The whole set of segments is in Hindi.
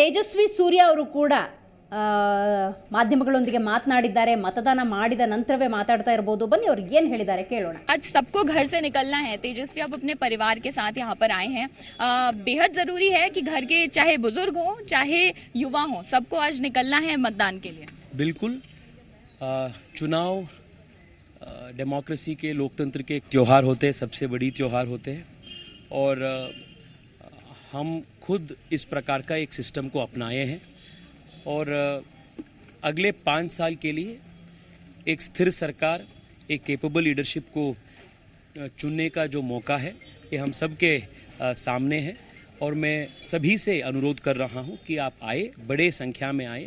ತೇಜಸ್ವಿ ಸೂರ್ಯ ಅವರು ಕೂಡ ಮಾಧ್ಯಮಗಳೊಂದಿಗೆ ಮಾತನಾಡಿದ್ದಾರೆ. मतदान ಮಾಡಿದ ನಂತರವೇ ಮಾತಾಡ್ತಾ ಇರಬಹುದು. ಬನ್ನಿ ಅವರು ಏನು ಹೇಳಿದ್ದಾರೆ ಕೇಳೋಣ. आज सबको घर से निकलना है. तेजस्वी आप अपने परिवार के साथ यहाँ पर आए हैं. बेहद जरूरी है कि घर के चाहे बुजुर्ग हो चाहे युवा हो, सबको आज निकलना है मतदान के लिए. बिल्कुल. चुनाव डेमोक्रेसी के, लोकतंत्र के एक त्यौहार होते हैं, सबसे बड़ी त्यौहार होते हैं और हम खुद इस प्रकार का एक सिस्टम को अपनाए हैं और अगले 5 साल के लिए एक स्थिर सरकार, एक केपेबल लीडरशिप को चुनने का जो मौका है ये हम सब के सामने है और मैं सभी से अनुरोध कर रहा हूँ कि आप आए, बड़े संख्या में आए.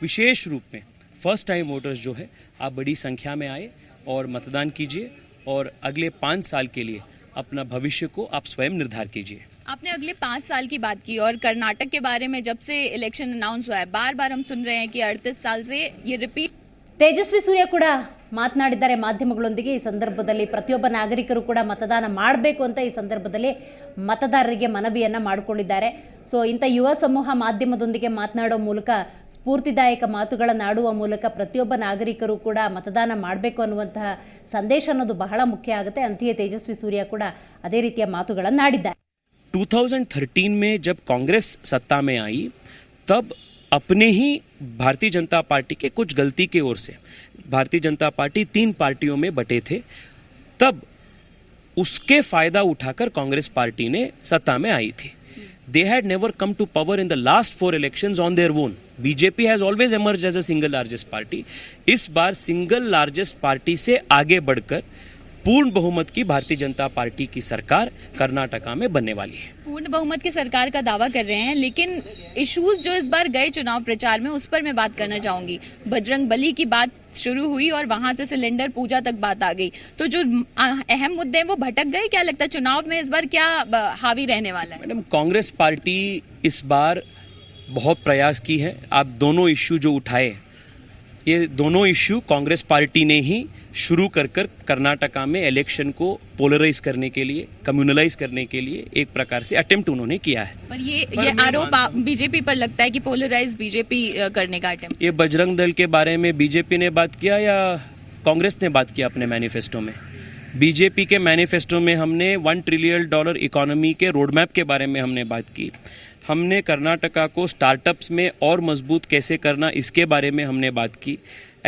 विशेष रूप में फर्स्ट टाइम वोटर्स जो है आप बड़ी संख्या में आए और मतदान कीजिए और अगले 5 साल के लिए अपना भविष्य को आप स्वयं निर्धार कीजिए. आपने अगले 5 साल की बात की और कर्नाटक के बारे में जब से इलेक्शन अनाउंस हुआ है बार बार हम सुन रहे हैं कि 38 साल से ये रिपीट. ತೇಜಸ್ವಿ ಸೂರ್ಯ ಕೂಡ ಮಾತನಾಡಿದ್ದಾರೆ ಮಾಧ್ಯಮಗಳೊಂದಿಗೆ. ಈ ಸಂದರ್ಭದಲ್ಲಿ ಪ್ರತಿಯೊಬ್ಬ ನಾಗರಿಕರು ಕೂಡ ಮತದಾನ ಮಾಡಬೇಕು ಅಂತ ಈ ಸಂದರ್ಭದಲ್ಲಿ ಮತದಾರರಿಗೆ ಮನವಿಯನ್ನು ಮಾಡಿಕೊಂಡಿದ್ದಾರೆ. ಸೊ ಇಂಥ ಯುವ ಸಮೂಹ ಮಾಧ್ಯಮದೊಂದಿಗೆ ಮಾತನಾಡೋ ಮೂಲಕ ಸ್ಫೂರ್ತಿದಾಯಕ ಮಾತುಗಳನ್ನು ಆಡುವ ಮೂಲಕ ಪ್ರತಿಯೊಬ್ಬ ನಾಗರಿಕರು ಕೂಡ ಮತದಾನ ಮಾಡಬೇಕು ಅನ್ನುವಂತಹ ಸಂದೇಶ ಅನ್ನೋದು ಬಹಳ ಮುಖ್ಯ ಆಗುತ್ತೆ. ಅಂತೆಯೇ ತೇಜಸ್ವಿ ಸೂರ್ಯ ಕೂಡ ಅದೇ ರೀತಿಯ ಮಾತುಗಳನ್ನು ಆಡಿದ್ದಾರೆ. 2013 में जब कांग्रेस सत्ता में आई तब अपने ही भारतीय जनता पार्टी के कुछ गलती के ओर से भारतीय जनता पार्टी 3 पार्टियों में बटे थे. तब उसके फायदा उठाकर कांग्रेस पार्टी ने सत्ता में आई थी. They had never come to power in the last 4 elections on their own. BJP has always emerged as a single largest party. इस बार सिंगल लार्जेस्ट पार्टी से आगे बढ़कर पूर्ण बहुमत की भारतीय जनता पार्टी की सरकार कर्नाटका में बनने वाली है. पूर्ण बहुमत की सरकार का दावा कर रहे हैं, लेकिन इश्यूज जो इस बार गए चुनाव प्रचार में उस पर मैं बात करना चाहूंगी. बजरंग बली की बात शुरू हुई और वहां से सिलेंडर पूजा तक बात आ गई. तो जो अहम मुद्दे हैं वो भटक गए. क्या लगता है चुनाव में इस बार क्या हावी रहने वाला है? मैडम, कांग्रेस पार्टी इस बार बहुत प्रयास की है. आप दोनों इश्यू जो उठाए, ये दोनों इश्यू कांग्रेस पार्टी ने ही शुरू कर कर्नाटका में इलेक्शन को पोलराइज करने के लिए, कम्युनलाइज करने के लिए एक प्रकार से अटेम्प्ट उन्होंने किया है. पर ये आरोप बीजेपी पर लगता है कि पोलराइज बीजेपी करने का अटेम्प्ट. ये बजरंग दल के बारे में बीजेपी ने बात किया या कांग्रेस ने बात किया अपने मैनिफेस्टो में? बीजेपी के मैनिफेस्टो में हमने $1 ट्रिलियन इकोनॉमी के रोड मैप के बारे में हमने बात की. हमने कर्नाटका को स्टार्टअप्स में और मजबूत कैसे करना इसके बारे में हमने बात की.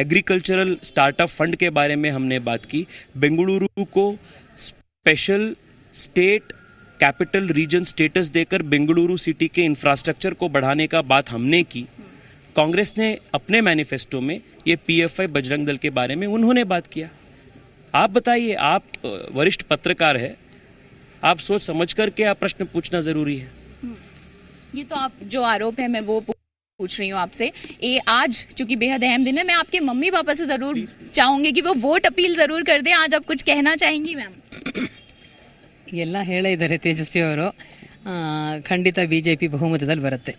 एग्रीकल्चरल स्टार्टअप फंड के बारे में हमने बात की. बेंगलुरु को special state capital region status देकर बेंगलुरु सिटी के इंफ्रास्ट्रक्चर को बढ़ाने का बात हमने की. कांग्रेस ने अपने मैनिफेस्टो में ये पीएफआई बजरंग दल के बारे में उन्होंने बात किया. आप बताइए, आप वरिष्ठ पत्रकार है, आप सोच समझ करके आप प्रश्न पूछना जरूरी है. ये तो आप जो आरोप है मैं वो पूछ रही हूँ आपसे. ये आज चूंकि बेहद अहम दिन है, मैं आपके मम्मी पापा से जरूर चाहूंगी कि वो वोट अपील जरूर कर दें. आज आप कुछ कहना चाहेंगी मैम? ಎಲ್ಲ ಹೇಳಿದ್ದಾರೆ ತೇಜಸ್ವಿ ಅವರು. ಖಂಡಿತ ಬಿಜೆಪಿ ಬಹುಮತದಲ್ಲಿ ಬರುತ್ತೆ.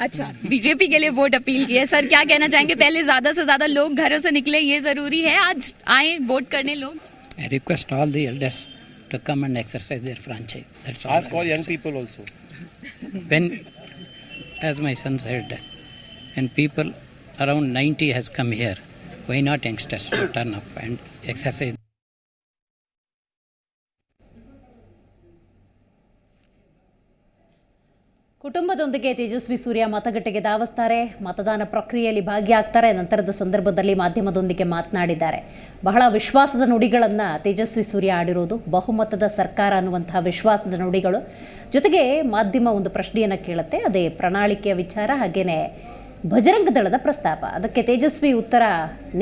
अच्छा, बीजेपी के लिए वोट अपील की है. सर क्या कहना चाहेंगे? पहले ज्यादा से ज्यादा लोग घरों से निकले, ये जरूरी है. आज आए वोट करने लोग. I request all the elders to come and exercise their franchise. That's all. Ask all young people also. When, as my son said, when people around 90 has come here, why not youngsters to turn up and exercise? ಕುಟುಂಬದೊಂದಿಗೆ ತೇಜಸ್ವಿ ಸೂರ್ಯ ಮತಗಟ್ಟೆಗೆ ಧಾವಿಸ್ತಾರೆ. ಮತದಾನ ಪ್ರಕ್ರಿಯೆಯಲ್ಲಿ ಭಾಗಿಯಾಗ್ತಾರೆ. ನಂತರದ ಸಂದರ್ಭದಲ್ಲಿ ಮಾಧ್ಯಮದೊಂದಿಗೆ ಮಾತನಾಡಿದ್ದಾರೆ. ಬಹಳ ವಿಶ್ವಾಸದ ನುಡಿಗಳನ್ನು ತೇಜಸ್ವಿ ಸೂರ್ಯ ಆಡಿರೋದು, ಬಹುಮತದ ಸರ್ಕಾರ ಅನ್ನುವಂತಹ ವಿಶ್ವಾಸದ ನುಡಿಗಳು. ಜೊತೆಗೆ ಮಾಧ್ಯಮ ಒಂದು ಪ್ರಶ್ನೆಯನ್ನು ಕೇಳುತ್ತೆ, ಅದೇ ಪ್ರಣಾಳಿಕೆಯ ವಿಚಾರ, ಹಾಗೆಯೇ ಬಜರಂಗ ದಳದ ಪ್ರಸ್ತಾಪ. ಅದಕ್ಕೆ ತೇಜಸ್ವಿ ಉತ್ತರ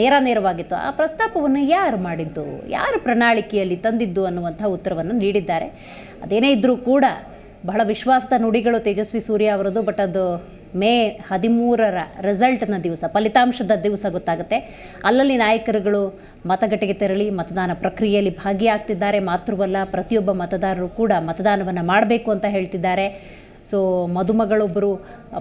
ನೇರವಾಗಿತ್ತು. ಆ ಪ್ರಸ್ತಾಪವನ್ನು ಯಾರು ಮಾಡಿದ್ದು, ಯಾರು ಪ್ರಣಾಳಿಕೆಯಲ್ಲಿ ತಂದಿದ್ದು ಅನ್ನುವಂಥ ಉತ್ತರವನ್ನು ನೀಡಿದ್ದಾರೆ. ಅದೇನೇ ಇದ್ದರೂ ಕೂಡ ಬಹಳ ವಿಶ್ವಾಸದ ನುಡಿಗಳು ತೇಜಸ್ವಿ ಸೂರ್ಯ ಅವರದು. ಬಟ್ ಅದು ಮೇ 13ರ ರಿಸಲ್ಟ್ನ ದಿವಸ, ಫಲಿತಾಂಶದ ದಿವಸ ಗೊತ್ತಾಗುತ್ತೆ. ಅಲ್ಲಲ್ಲಿ ನಾಯಕರುಗಳು ಮತಗಟ್ಟೆಗೆ ತೆರಳಿ ಮತದಾನ ಪ್ರಕ್ರಿಯೆಯಲ್ಲಿ ಭಾಗಿಯಾಗ್ತಿದ್ದಾರೆ. ಮಾತ್ರವಲ್ಲ, ಪ್ರತಿಯೊಬ್ಬ ಮತದಾರರು ಕೂಡ ಮತದಾನವನ್ನು ಮಾಡಬೇಕು ಅಂತ ಹೇಳ್ತಿದ್ದಾರೆ. ಸೊ ಮದುಮಗಳೊಬ್ಬರು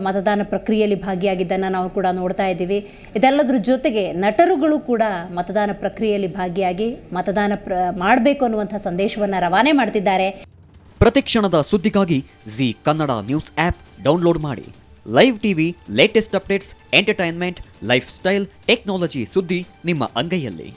ಮತದಾನ ಪ್ರಕ್ರಿಯೆಯಲ್ಲಿ ಭಾಗಿಯಾಗಿದ್ದನ್ನು ನಾವು ಕೂಡ ನೋಡ್ತಾ ಇದ್ದೀವಿ. ಇದೆಲ್ಲದರ ಜೊತೆಗೆ ನಟರುಗಳು ಕೂಡ ಮತದಾನ ಪ್ರಕ್ರಿಯೆಯಲ್ಲಿ ಭಾಗಿಯಾಗಿ ಮತದಾನ ಮಾಡಬೇಕು ಅನ್ನುವಂಥ ಸಂದೇಶವನ್ನು ರವಾನೆ ಮಾಡ್ತಿದ್ದಾರೆ. ಪ್ರತಿಕ್ಷಣದ ಸುದ್ದಿಗಾಗಿ Zee Kannada news app download ಮಾಡಿ. Live TV, latest updates, entertainment, lifestyle, technology ಸುದ್ದಿ ನಿಮ್ಮ ಅಂಗೈಯಲ್ಲಿ.